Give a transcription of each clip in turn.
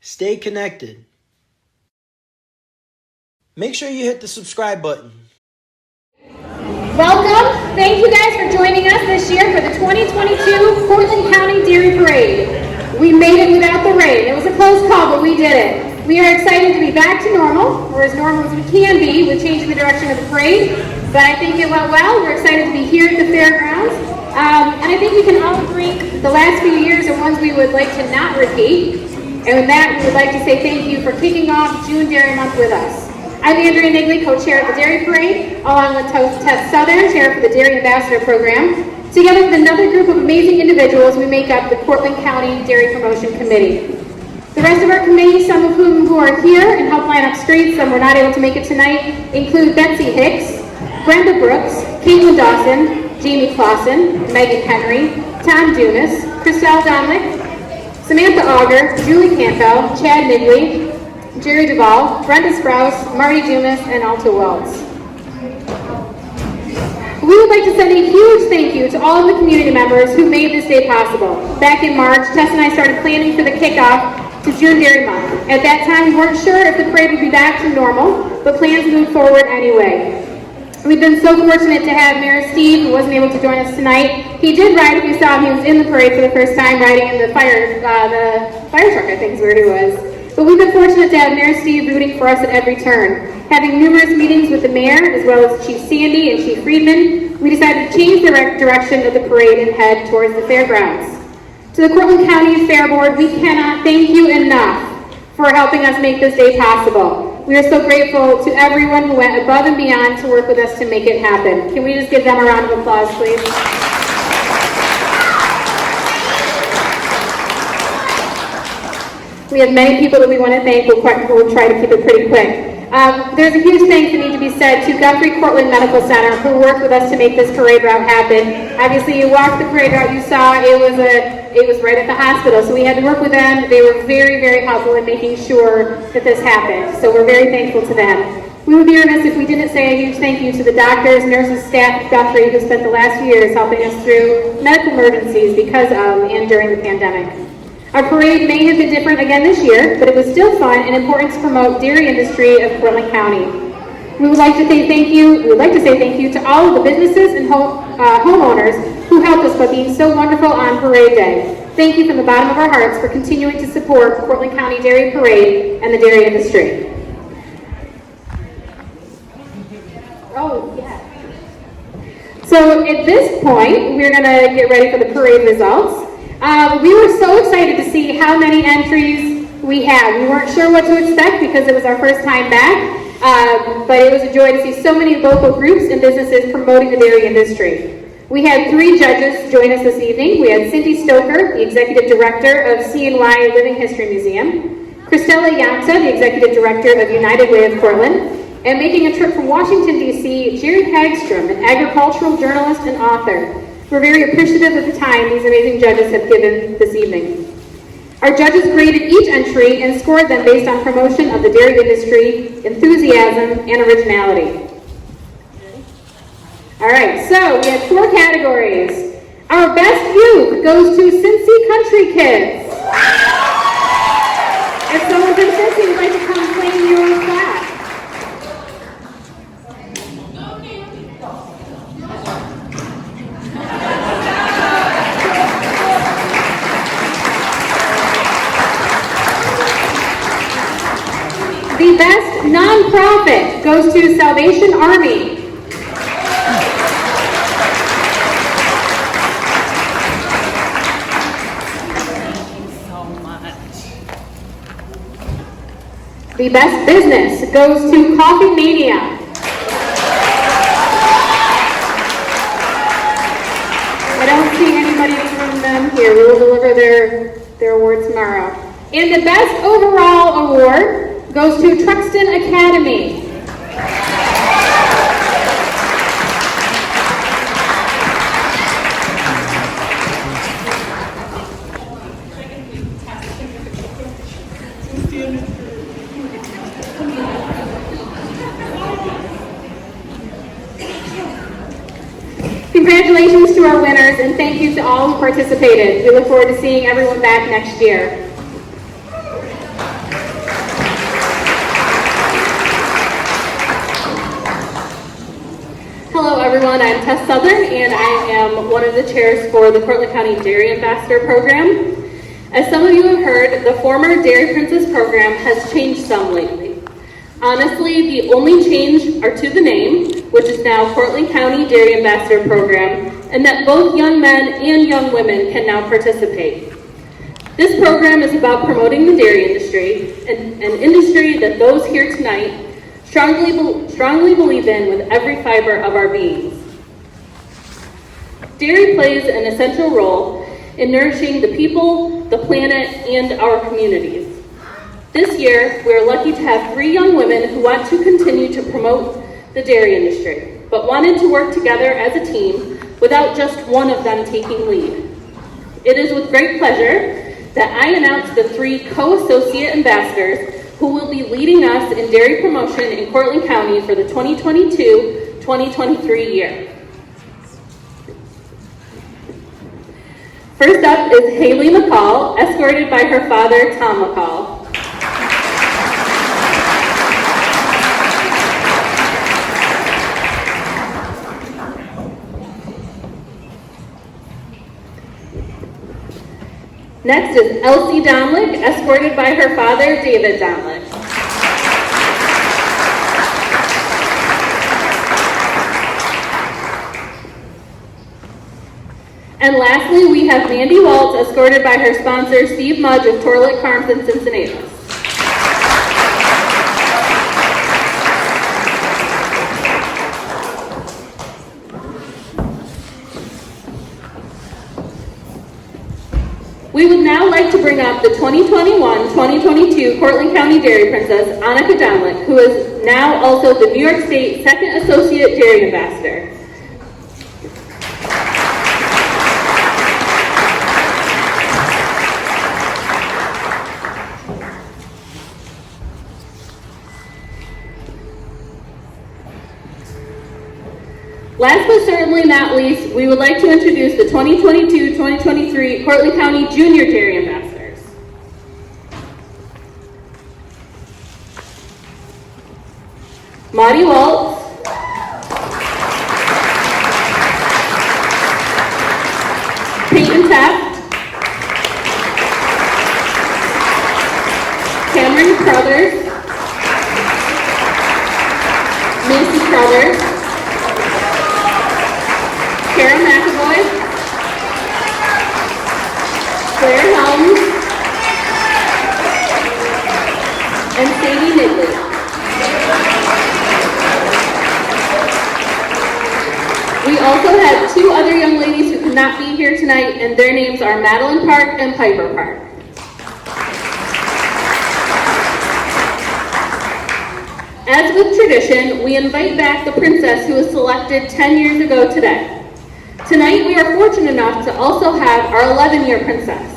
Stay connected. Make sure you hit the subscribe button. Welcome. Thank you guys for joining us this year for the 2022 Portland County Dairy Parade. We made it without the rain. It was a close call, but we did it. We are excited to be back to normal, or as normal as we can be with changing the direction of the parade. But I think it went well. We're excited to be here at the fairgrounds. And I think we can all agree the last few years are ones we would like to not repeat. And with that, we would like to say thank you for kicking off June Dairy Month with us. I'm Andrea Nigley, co-chair of the Dairy Parade, along with Tess Southern, chair for the Dairy Ambassador Program. Together with another group of amazing individuals, we make up the Portland County Dairy Promotion Committee. The rest of our committee, some of whom are here and help line up streets, some were not able to make it tonight, include Betsy Hicks, Brenda Brooks, Caitlin Dawson, Jamie Clausen, Megan Henry, Tom Dumas, Elsie Dominic, Samantha Auger, Julie Campbell, Chad Nigley, Jerry Duvall, Brenda Sprouse, Marty Dumas, and Alto Wells. We would like to send a huge thank you to all of the community members who made this day possible. Back in March, Tess and I started planning for the kickoff to June Dairy Month. At that time, we weren't sure if the parade would be back to normal, but plans moved forward anyway. We've been so fortunate to have Mayor Steve, who wasn't able to join us tonight. He did ride, if you saw him, he was in the parade for the first time, riding in the fire truck, I think is where he was. But we've been fortunate to have Mayor Steve rooting for us at every turn. Having numerous meetings with the mayor, as well as Chief Sandy and Chief Friedman, we decided to change the direction of the parade and head towards the fairgrounds. To the Portland County Fair Board, we cannot thank you enough for helping us make this day possible. We are so grateful to everyone who went above and beyond to work with us to make it happen. Can we just give them a round of applause, please? We have many people that we want to thank. We'll try to keep it pretty quick. There's a huge thanks that need to be said to Guthrie Cortland Medical Center, who worked with us to make this parade route happen. Obviously, you walked the parade route, you saw it was right at the hospital, so we had to work with them. They were very, very helpful in making sure that this happened. So we're very thankful to them. We would be remiss if we didn't say a huge thank you to the doctors, nurses, staff at Guthrie who spent the last few years helping us through medical emergencies because of and during the pandemic. Our parade may have been different again this year, but it was still fun and important to promote dairy industry of Portland County. We would like to say thank you to all of the businesses and homeowners who helped us by being so wonderful on parade day. Thank you from the bottom of our hearts for continuing to support Portland County Dairy Parade and the dairy industry. Oh, yeah. So at this point, we're going to get ready for the parade results. We were so excited to see how many entries we had. We weren't sure what to expect because it was our first time back, but it was a joy to see so many local groups and businesses promoting the dairy industry. We had 3 judges join us this evening. We had Cindy Stoker, the Executive Director of CNY Living History Museum, Christella Yanta, the Executive Director of United Way of Portland, and making a trip from Washington, D.C., Jerry Hagstrom, an agricultural journalist and author. We're very appreciative of the time these amazing judges have given this evening. Our judges graded each entry and scored them based on promotion of the dairy industry, enthusiasm, and originality. All right, so we had 4 categories. Our best youth goes to Cincy Country Kids. If someone from Cincy would like to come claim your class. The best nonprofit goes to Salvation Army. The best business goes to Coffee Mania. I don't see anybody from them here. We will deliver their award tomorrow. And the best overall award goes to Truxton Academy. Congratulations to our winners, and thank you to all who participated. We look forward to seeing everyone back next year. Tess Southern, and I am one of the chairs for the Portland County Dairy Ambassador Program. As some of you have heard, the former Dairy Princess program has changed some lately. Honestly, the only change are to the name, which is now Portland County Dairy Ambassador Program, and that both young men and young women can now participate. This program is about promoting the dairy industry, an industry that those here tonight strongly believe in with every fiber of our beings. Dairy plays an essential role in nourishing the people, the planet, and our communities. This year, we are lucky to have 3 young women who want to continue to promote the dairy industry, but wanted to work together as a team without just one of them taking lead. It is with great pleasure that I announce the 3 co-associate ambassadors who will be leading us in dairy promotion in Cortland County for the 2022-2023 year. First up is Haley McCall, escorted by her father, Tom McCall. Next is Elsie Dominic, escorted by her father, David Dominic. And lastly, we have Mandy Waltz, escorted by her sponsor, Steve Mudge of Torlick Farms in Cincinnati. We would now like to bring up the 2021-2022 Cortland County Dairy Princess, Annika Dominic, who is now also the New York State Second Associate Dairy Ambassador. Last but certainly not least, we would like to introduce the 2022-2023 Cortland County Junior Dairy Ambassadors. Maudie Waltz, Peyton Taft, Cameron Crothers, Macy Crothers, Kara McAvoy, Claire Helms, and Sadie Nigley. We also have 2 other young ladies who could not be here tonight, and their names are Madeline Park and Piper Park. As with tradition, we invite back the princess who was selected 10 years ago today. Tonight, we are fortunate enough to also have our 11-year princess.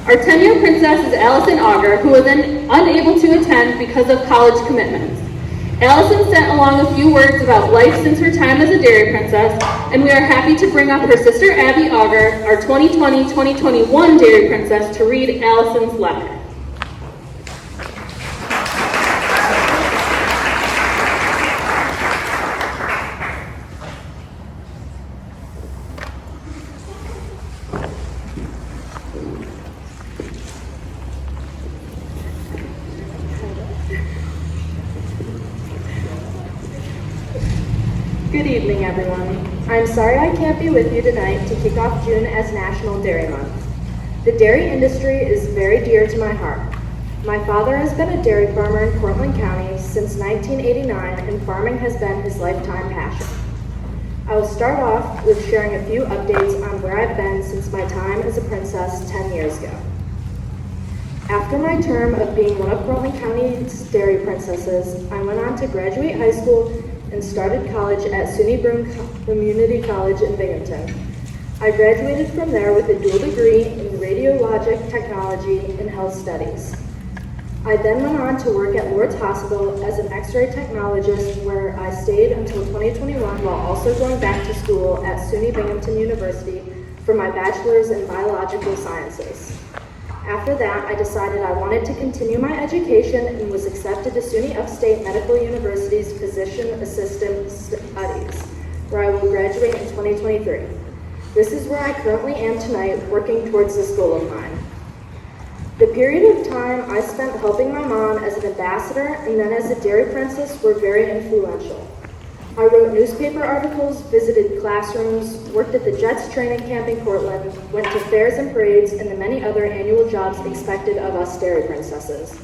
Our 10-year princess is Alison Auger, who was unable to attend because of college commitments. Alison sent along a few words about life since her time as a dairy princess, and we are happy to bring up her sister Abby Auger, our 2020-2021 dairy princess, to read Alison's letter. Good evening, everyone. I'm sorry I can't be with you tonight to kick off June as National Dairy Month. The dairy industry is very dear to my heart. My father has been a dairy farmer in Cortland County since 1989, and farming has been his lifetime passion. I will start off with sharing a few updates on where I've been since my time as a princess 10 years ago. After my term of being one of Portland County's dairy princesses, I went on to graduate high school and started college at SUNY Broome Community College in Binghamton. I graduated from there with a dual degree in radiologic technology and health studies. I then went on to work at Lourdes Hospital as an X-ray technologist, where I stayed until 2021 while also going back to school at SUNY Binghamton University for my bachelor's in biological sciences. After that, I decided I wanted to continue my education and was accepted to SUNY Upstate Medical University's Physician Assistant Studies where I will graduate in 2023. This is where I currently am tonight, working towards this goal of mine. The period of time I spent helping my mom as an ambassador and then as a dairy princess were very influential. I wrote newspaper articles, visited classrooms, worked at the Jets training camp in Portland, went to fairs and parades, and the many other annual jobs expected of us dairy princesses.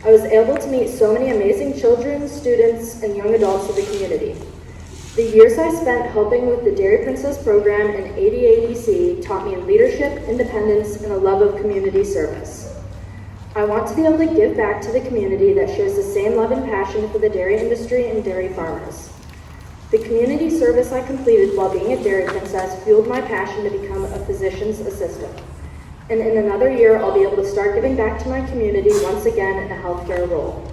I was able to meet so many amazing children, students, and young adults of the community. The years I spent helping with the Dairy Princess program and ADADC taught me leadership, independence, and a love of community service. I want to be able to give back to the community that shares the same love and passion for the dairy industry and dairy farmers. The community service I completed while being a dairy princess fueled my passion to become a physician's assistant. And in another year, I'll be able to start giving back to my community once again in a healthcare role.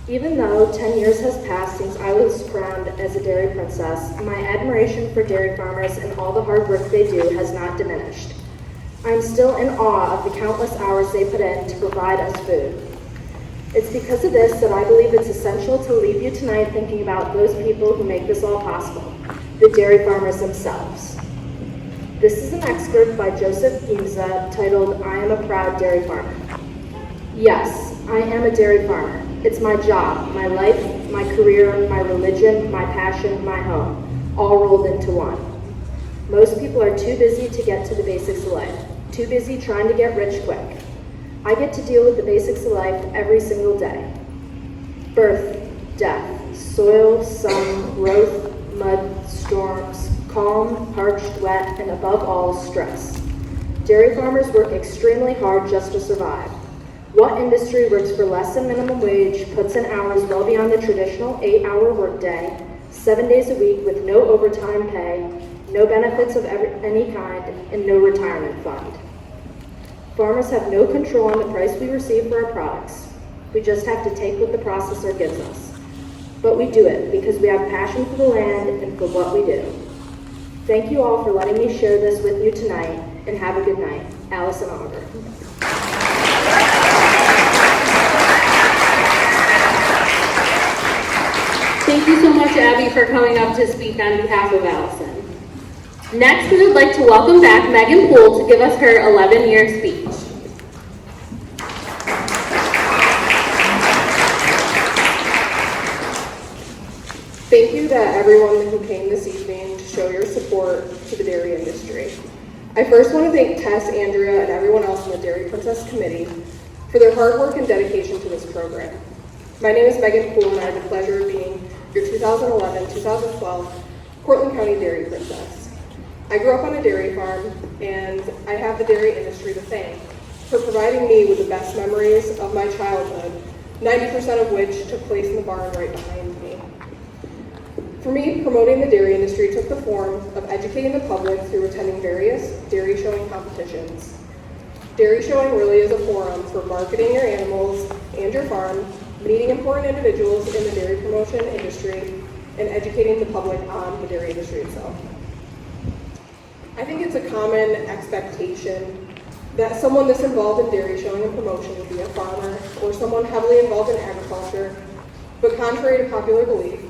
Even though 10 years has passed since I was crowned as a dairy princess, my admiration for dairy farmers and all the hard work they do has not diminished. I'm still in awe of the countless hours they put in to provide us food. It's because of this that I believe it's essential to leave you tonight thinking about those people who make this all possible, the dairy farmers themselves. This is an excerpt by Joseph Giemza titled, "I am a proud dairy farmer." Yes, I am a dairy farmer. It's my job, my life, my career, my religion, my passion, my home, all rolled into one. Most people are too busy to get to the basics of life, too busy trying to get rich quick. I get to deal with the basics of life every single day. Birth, death, soil, sun, growth, mud, storms, calm, parched, wet, and above all, stress. Dairy farmers work extremely hard just to survive. What industry works for less than minimum wage, puts in hours well beyond the traditional 8-hour workday, 7 days a week with no overtime pay, no benefits of any kind, and no retirement fund? Farmers have no control on the price we receive for our products. We just have to take what the processor gives us. But we do it because we have passion for the land and for what we do. Thank you all for letting me share this with you tonight, and have a good night. Alison Auger. Thank you so much, Abby, for coming up to speak on behalf of Allison. Next, we would like to welcome back Megan Poole to give us her 11-year speech. Thank you to everyone who came this evening to show your support to the dairy industry. I first want to thank Tess, Andrea, and everyone else on the Dairy Princess Committee for their hard work and dedication to this program. My name is Megan Poole, and I have the pleasure of being your 2011-2012 Portland County Dairy Princess. I grew up on a dairy farm, and I have the dairy industry to thank for providing me with the best memories of my childhood, 90% of which took place in the barn right behind me. For me, promoting the dairy industry took the form of educating the public through attending various dairy showing competitions. Dairy showing really is a forum for marketing your animals and your farm, meeting important individuals in the dairy promotion industry, and educating the public on the dairy industry itself. I think it's a common expectation that someone this involved in dairy showing and promotion would be a farmer or someone heavily involved in agriculture, but contrary to popular belief,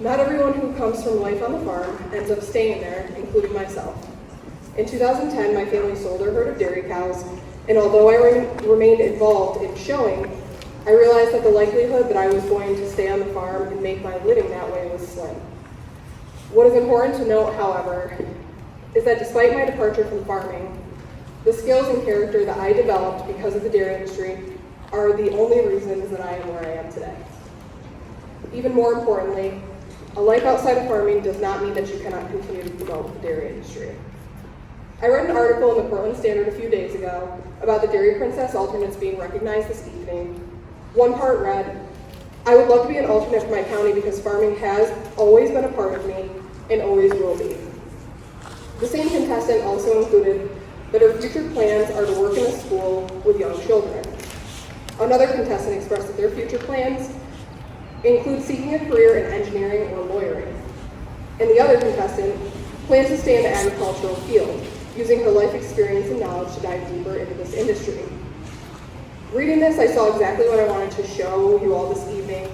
not everyone who comes from life on the farm ends up staying there, including myself. In 2010, my family sold our herd of dairy cows, and although I remained involved in showing, I realized that the likelihood that I was going to stay on the farm and make my living that way was slim. What is important to note, however, is that despite my departure from farming, the skills and character that I developed because of the dairy industry are the only reasons that I am where I am today. Even more importantly, a life outside of farming does not mean that you cannot continue to promote the dairy industry. I read an article in the Portland Standard a few days ago about the Dairy Princess alternates being recognized this evening. One part read, "I would love to be an alternate for my county because farming has always been a part of me and always will be." The same contestant also included that her future plans are to work in a school with young children. Another contestant expressed that their future plans include seeking a career in engineering or lawyering. And the other contestant plans to stay in the agricultural field, using her life experience and knowledge to dive deeper into this industry. Reading this, I saw exactly what I wanted to show you all this evening.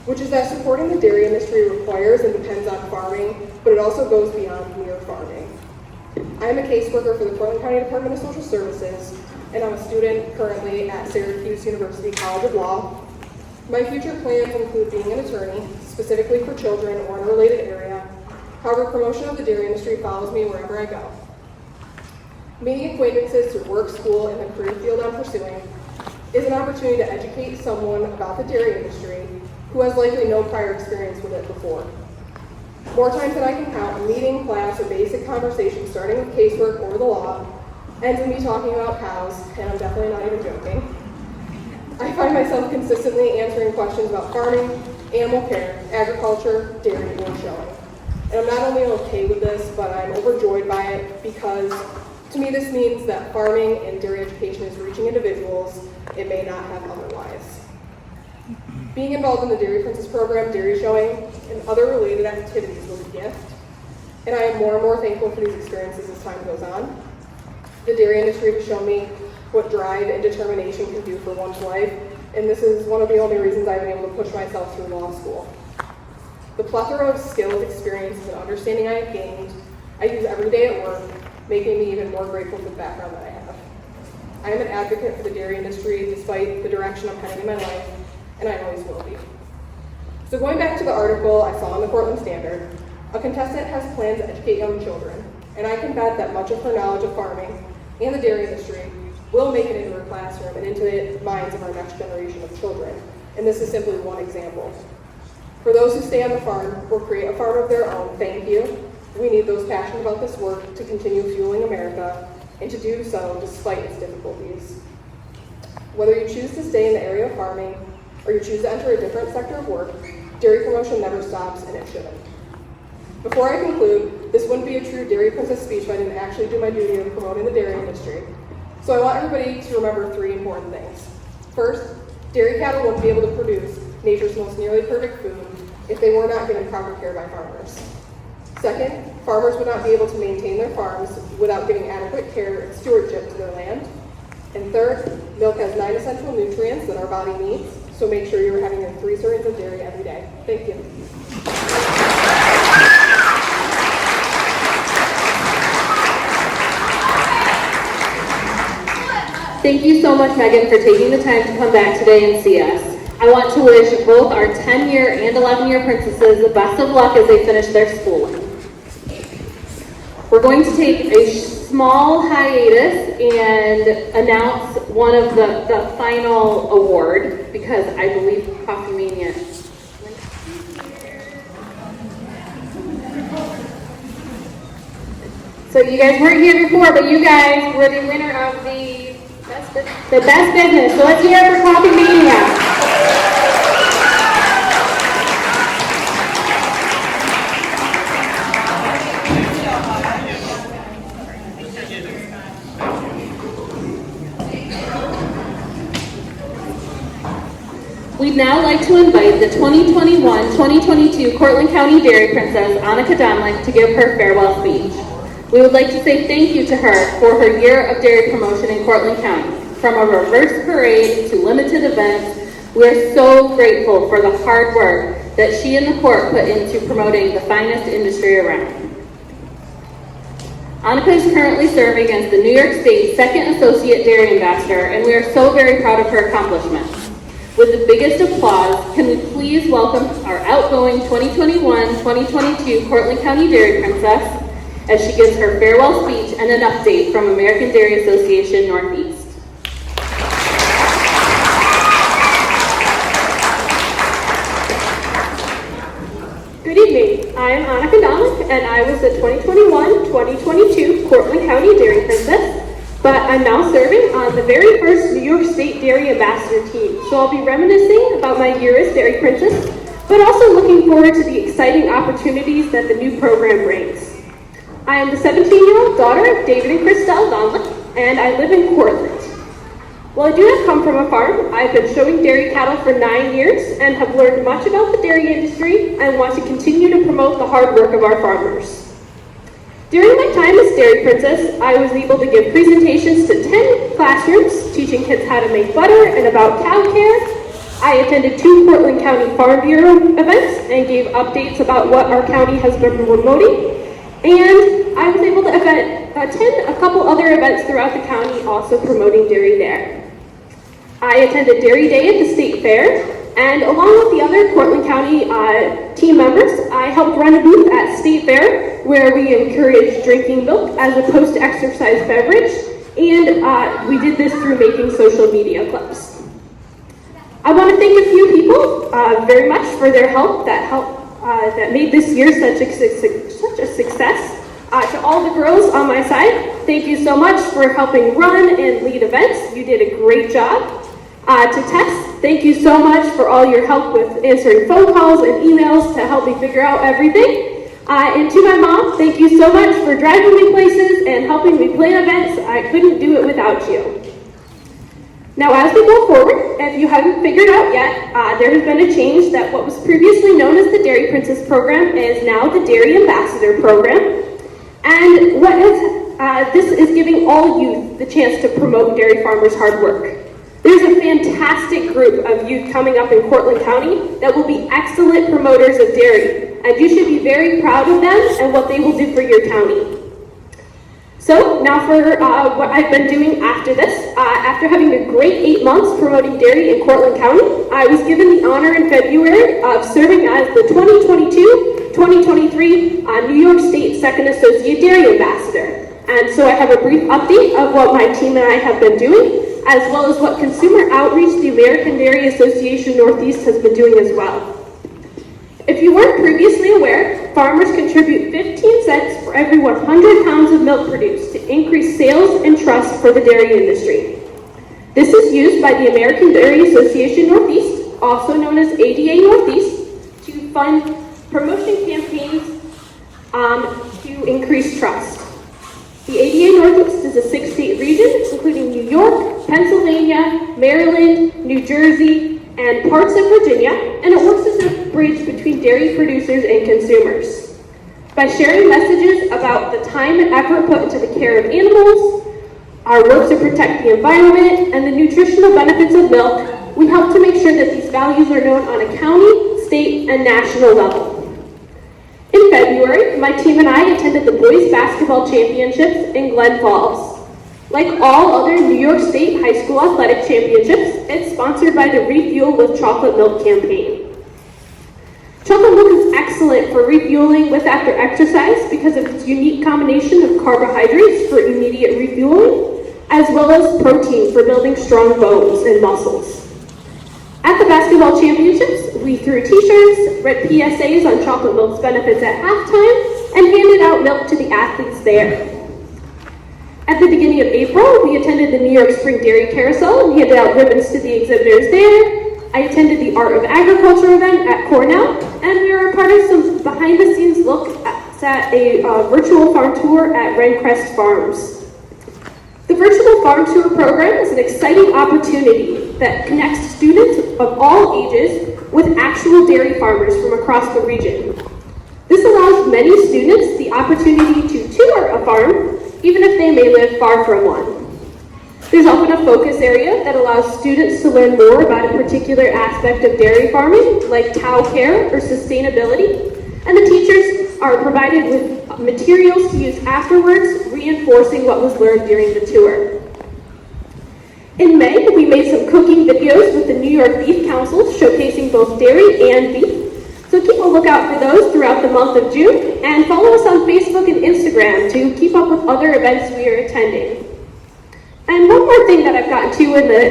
which is that supporting the dairy industry requires and depends on farming, but it also goes beyond mere farming. I am a caseworker for the Portland County Department of Social Services, and I'm a student currently at Syracuse University College of Law. My future plans include being an attorney, specifically for children or in a related area. However, promotion of the dairy industry follows me wherever I go. Meeting acquaintances through work, school, and the career field I'm pursuing is an opportunity to educate someone about the dairy industry who has likely no prior experience with it before. More times than I can count, a meeting, class, or basic conversation starting with casework or the law ends with me talking about cows, and I'm definitely not even joking. I find myself consistently answering questions about farming, animal care, agriculture, dairy, or showing. And I'm not only okay with this, but I'm overjoyed by it because to me this means that farming and dairy education is reaching individuals it may not have otherwise. Being involved in the Dairy Princess program, dairy showing, and other related activities was a gift, and I am more and more thankful for these experiences as time goes on. The dairy industry has shown me what drive and determination can do for one's life, and this is one of the only reasons I've been able to push myself through law school. The plethora of skills, experiences, and understanding I have gained, I use every day at work, making me even more grateful for the background that I have. I am an advocate for the dairy industry despite the direction I'm heading in my life, and I always will be. So going back to the article I saw in the Portland Standard, a contestant has plans to educate young children, and I can bet that much of her knowledge of farming and the dairy industry will make it into her classroom and into the minds of our next generation of children. And this is simply one example. For those who stay on the farm or create a farm of their own, thank you. We need those passionate about this work to continue fueling America and to do so despite its difficulties. Whether you choose to stay in the area of farming or you choose to enter a different sector of work, dairy promotion never stops, and it shouldn't. Before I conclude, this wouldn't be a true Dairy Princess speech if I didn't actually do my duty of promoting the dairy industry. So I want everybody to remember three important things. First, dairy cattle wouldn't be able to produce nature's most nearly perfect food if they were not given proper care by farmers. Second, farmers would not be able to maintain their farms without giving adequate care and stewardship to their land. And third, milk has 9 essential nutrients that our body needs, so make sure you're having your 3 servings of dairy every day. Thank you. Thank you so much, Megan, for taking the time to come back today and see us. I want to wish both our 10-year and 11-year princesses the best of luck as they finish their schooling. We're going to take a small hiatus and announce one of the final award, because I believe Coffee Mania. So you guys weren't here before, but you guys were the winner of the best business. So let's hear it for Coffee Mania. We'd now like to invite the 2021-2022 Cortland County Dairy Princess, Annika Dominic, to give her farewell speech. We would like to say thank you to her for her year of dairy promotion in Cortland County. From a reverse parade to limited events, we are so grateful for the hard work that she and the court put into promoting the finest industry around. Annika is currently serving as the New York State Second Associate Dairy Ambassador, and we are so very proud of her accomplishments. With the biggest applause, can we please welcome our outgoing 2021-2022 Cortland County Dairy Princess as she gives her farewell speech and an update from American Dairy Association Northeast. Good evening. I am Annika Dominic, and I was the 2021-2022 Cortland County Dairy Princess. But I'm now serving on the very first New York State Dairy Ambassador team. So I'll be reminiscing about my year as Dairy Princess, but also looking forward to the exciting opportunities that the new program brings. I am the 17-year-old daughter of David and Christelle Dominic, and I live in Cortland. While I do not come from a farm, I've been showing dairy cattle for 9 years and have learned much about the dairy industry and want to continue to promote the hard work of our farmers. During my time as Dairy Princess, I was able to give presentations to 10 classrooms, teaching kids how to make butter and about cow care. I attended 2 Portland County Farm Bureau events and gave updates about what our county has been promoting. And I was able to attend a couple other events throughout the county also promoting dairy there. I attended Dairy Day at the State Fair, and along with the other Portland County team members, I helped run a booth at State Fair where we encouraged drinking milk as opposed to exercise beverage, and we did this through making social media clips. I want to thank a few people very much for their help that made this year such a success. To all the girls on my side, thank you so much for helping run and lead events. You did a great job. To Tess, thank you so much for all your help with answering phone calls and emails to help me figure out everything. And to my mom, thank you so much for driving me places and helping me plan events. I couldn't do it without you. Now, as we go forward, if you haven't figured out yet, there has been a change that what was previously known as the Dairy Princess program is now the Dairy Ambassador program. And this is giving all youth the chance to promote dairy farmers' hard work. There's a fantastic group of youth coming up in Cortland County that will be excellent promoters of dairy, and you should be very proud of them and what they will do for your county. So now for what I've been doing after this. After having a great 8 months promoting dairy in Cortland County, I was given the honor in February of serving as the 2022-2023 New York State Second Associate Dairy Ambassador. And so I have a brief update of what my team and I have been doing, as well as what consumer outreach the American Dairy Association Northeast has been doing as well. If you weren't previously aware, farmers contribute 15 cents for every 100 pounds of milk produced to increase sales and trust for the dairy industry. This is used by the American Dairy Association Northeast, also known as ADA Northeast, to fund promotion campaigns to increase trust. The ADA Northeast is a 6-state region, including New York, Pennsylvania, Maryland, New Jersey, and parts of Virginia, and it works as a bridge between dairy producers and consumers. By sharing messages about the time and effort put into the care of animals, our work to protect the environment, and the nutritional benefits of milk, we help to make sure that these values are known on a county, state, and national level. In February, my team and I attended the Boys Basketball Championships in Glen Falls. Like all other New York State high school athletic championships, it's sponsored by the Refuel with Chocolate Milk campaign. Chocolate milk is excellent for refueling with after exercise because of its unique combination of carbohydrates for immediate refueling, as well as protein for building strong bones and muscles. At the basketball championships, we threw t-shirts, read PSAs on chocolate milk's benefits at halftime, and handed out milk to the athletes there. At the beginning of April, we attended the New York Spring Dairy Carousel and handed out ribbons to the exhibitors there. I attended the Art of Agriculture event at Cornell, and we were a part of some behind-the-scenes look at a virtual farm tour at Crest Farms. The Virtual Farm Tour program is an exciting opportunity that connects students of all ages with actual dairy farmers from across the region. This allows many students the opportunity to tour a farm, even if they may live far from one. There's often a focus area that allows students to learn more about a particular aspect of dairy farming, like cow care or sustainability, and the teachers are provided with materials to use afterwards, reinforcing what was learned during the tour. In May, we made some cooking videos with the New York Beef Council showcasing both dairy and beef. So keep a lookout for those throughout the month of June, and follow us on Facebook and Instagram to keep up with other events we are attending. And one more thing that I've gotten to in the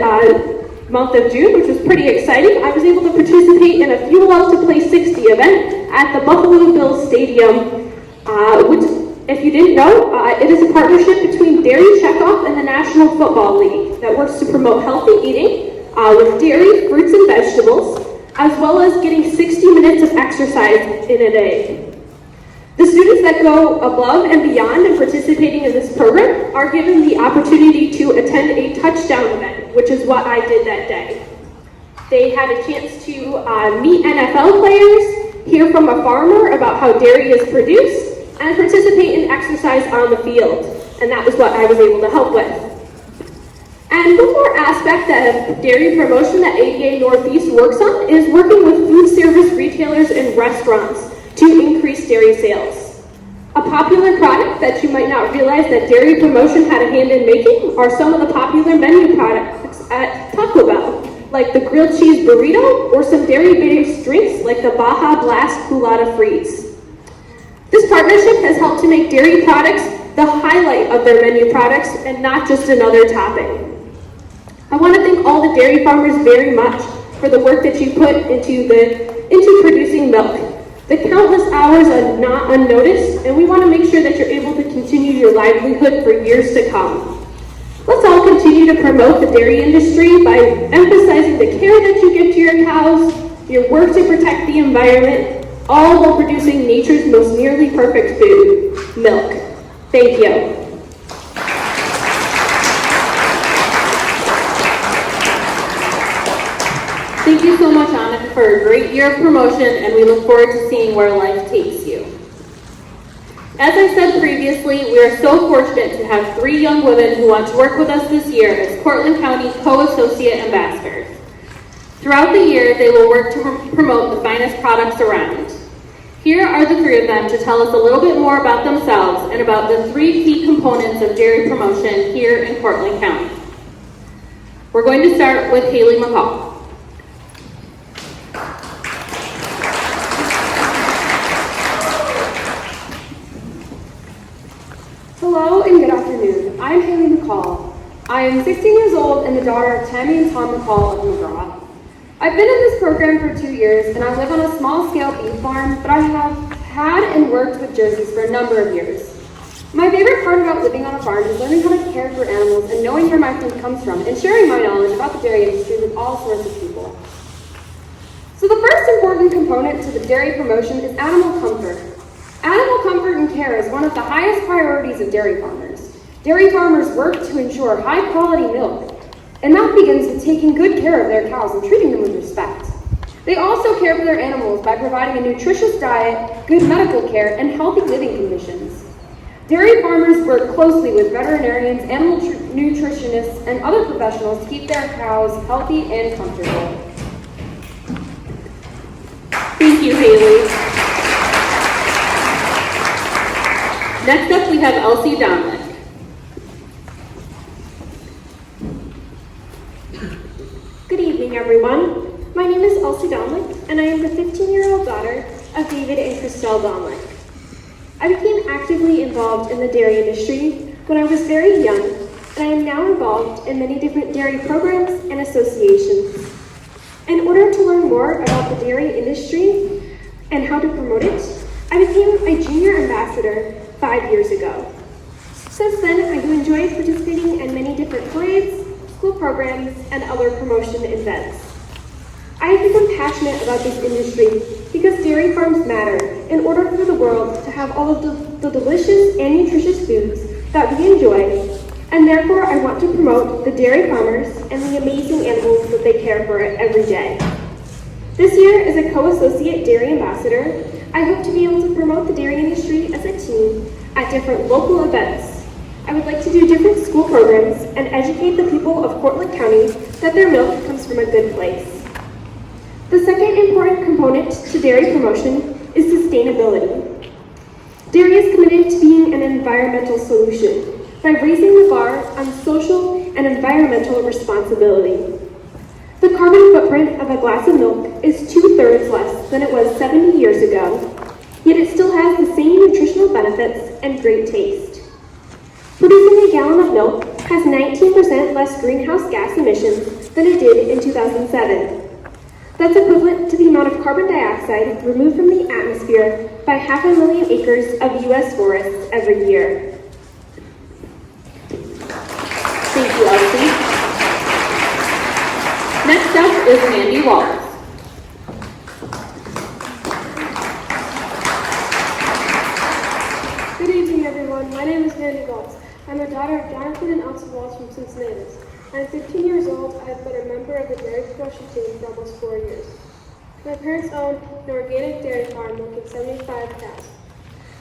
month of June, which was pretty exciting, I was able to participate in a Fuel Out to Play 60 event at the Buffalo Bills Stadium, which, if you didn't know, it is a partnership between Dairy Checkoff and the National Football League that works to promote healthy eating with dairy, fruits, and vegetables, as well as getting 60 minutes of exercise in a day. The students that go above and beyond in participating in this program are given the opportunity to attend a touchdown event, which is what I did that day. They had a chance to meet NFL players, hear from a farmer about how dairy is produced, and participate in exercise on the field. And that was what I was able to help with. And one more aspect of dairy promotion that ADA Northeast works on is working with food service retailers and restaurants to increase dairy sales. A popular product that you might not realize that dairy promotion had a hand in making are some of the popular menu products at Taco Bell, like the grilled cheese burrito or some dairy-based drinks like the Baja Blast Culada Freeze. This partnership has helped to make dairy products the highlight of their menu products and not just another topping. I want to thank all the dairy farmers very much for the work that you put into producing milk. The countless hours are not unnoticed, and we want to make sure that you're able to continue your livelihood for years to come. Let's all continue to promote the dairy industry by emphasizing the care that you give to your cows, your work to protect the environment, all while producing nature's most nearly perfect food, milk. Thank you. Thank you so much, Annika, for a great year of promotion, and we look forward to seeing where life takes you. As I said previously, we are so fortunate to have 3 young women who want to work with us this year as Cortland County Co-Associate Ambassadors. Throughout the year, they will work to promote the finest products around. Here are the 3 of them to tell us a little bit more about themselves and about the 3 key components of dairy promotion here in Cortland County. We're going to start with Haley McCall. Hello and good afternoon. I'm Haley McCall. I am 16 years old and the daughter of Tammy and Tom McCall of McGraw. I've been in this program for 2 years and I live on a small-scale beef farm, but I have had and worked with jerseys for a number of years. My favorite part about living on a farm is learning how to care for animals and knowing where my food comes from and sharing my knowledge about the dairy industry with all sorts of people. So the first important component to the dairy promotion is animal comfort. Animal comfort and care is one of the highest priorities of dairy farmers. Dairy farmers work to ensure high-quality milk, and that begins with taking good care of their cows and treating them with respect. They also care for their animals by providing a nutritious diet, good medical care, and healthy living conditions. Dairy farmers work closely with veterinarians, animal nutritionists, and other professionals to keep their cows healthy and comfortable. Thank you, Haley. Next up, we have Elsie Dominic. Good evening, everyone. My name is Elsie Dominic, and I am the 15-year-old daughter of David and Christelle Dominic. I became actively involved in the dairy industry when I was very young, and I am now involved in many different dairy programs and associations. In order to learn more about the dairy industry and how to promote it, I became a junior ambassador 5 years ago. Since then, I have enjoyed participating in many different parades, school programs, and other promotion events. I have become passionate about this industry because dairy farms matter in order for the world to have all of the delicious and nutritious foods that we enjoy, and therefore I want to promote the dairy farmers and the amazing animals that they care for every day. This year, as a co-associate dairy ambassador, I hope to be able to promote the dairy industry as a team at different local events. I would like to do different school programs and educate the people of Cortland County that their milk comes from a good place. The second important component to dairy promotion is sustainability. Dairy is committed to being an environmental solution by raising the bar on social and environmental responsibility. The carbon footprint of a glass of milk is 2/3 less than it was 70 years ago, yet it still has the same nutritional benefits and great taste. Producing a gallon of milk has 19% less greenhouse gas emissions than it did in 2007. That's equivalent to the amount of carbon dioxide removed from the atmosphere by 500,000 acres of U.S. forests every year. Thank you, Elsie. Next up is Mandy Wallace. Good evening, everyone. My name is Mandy Waltz. I'm the daughter of Jonathan and Elsie Waltz from Cincinnati. I'm 15 years old. I've been a member of the dairy promotion team for almost 4 years. My parents own an organic dairy farm milking 75 cows.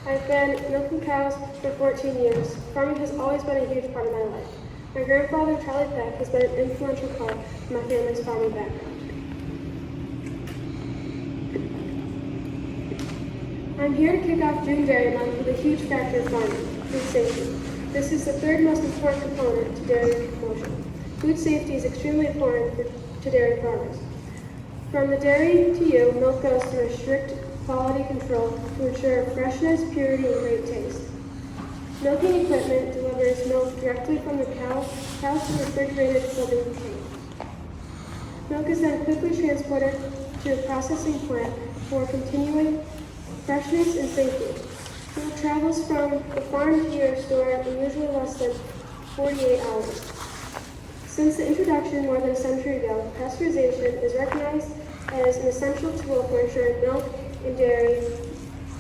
I've been milking cows for 14 years. Farming has always been a huge part of my life. My grandfather, Charlie Peck, has been an influential part of my family's farming background. I'm here to kick off June Dairy Month with a huge factor of farming, food safety. This is the third most important component to dairy promotion. Food safety is extremely important to dairy farmers. From the dairy to you, milk goes through a strict quality control to ensure freshness, purity, and great taste. Milking equipment delivers milk directly from the cows to the refrigerated holding container. Milk is then quickly transported to a processing plant for continuing freshness and safety. Milk travels from the farm to your store in usually less than 48 hours. Since the introduction more than a century ago, pasteurization is recognized as an essential tool for ensuring milk and dairy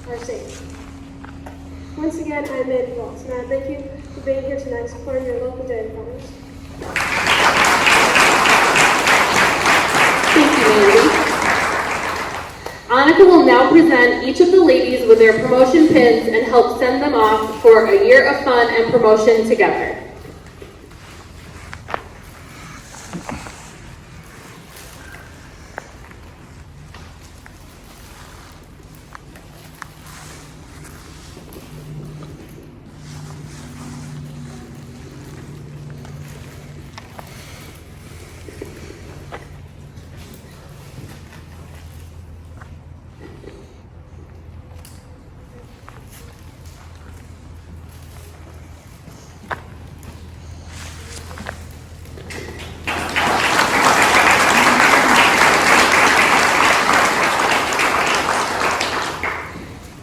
are safe. Once again, I'm Mandy Waltz, and I thank you for being here tonight supporting your local dairy farmers. Thank you, Mandy. Annika will now present each of the ladies with their promotion pins and help send them off for a year of fun and promotion together.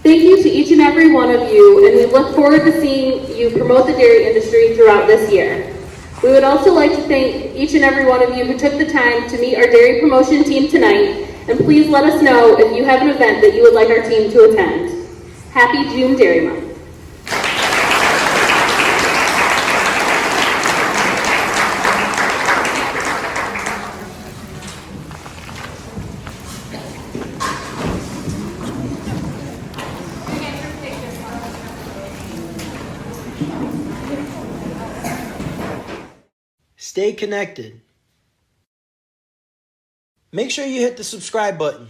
Thank you to each and every one of you, and we look forward to seeing you promote the dairy industry throughout this year. We would also like to thank each and every one of you who took the time to meet our dairy promotion team tonight, and please let us know if you have an event that you would like our team to attend. Happy June Dairy Month. Stay connected. Make sure you hit the subscribe button.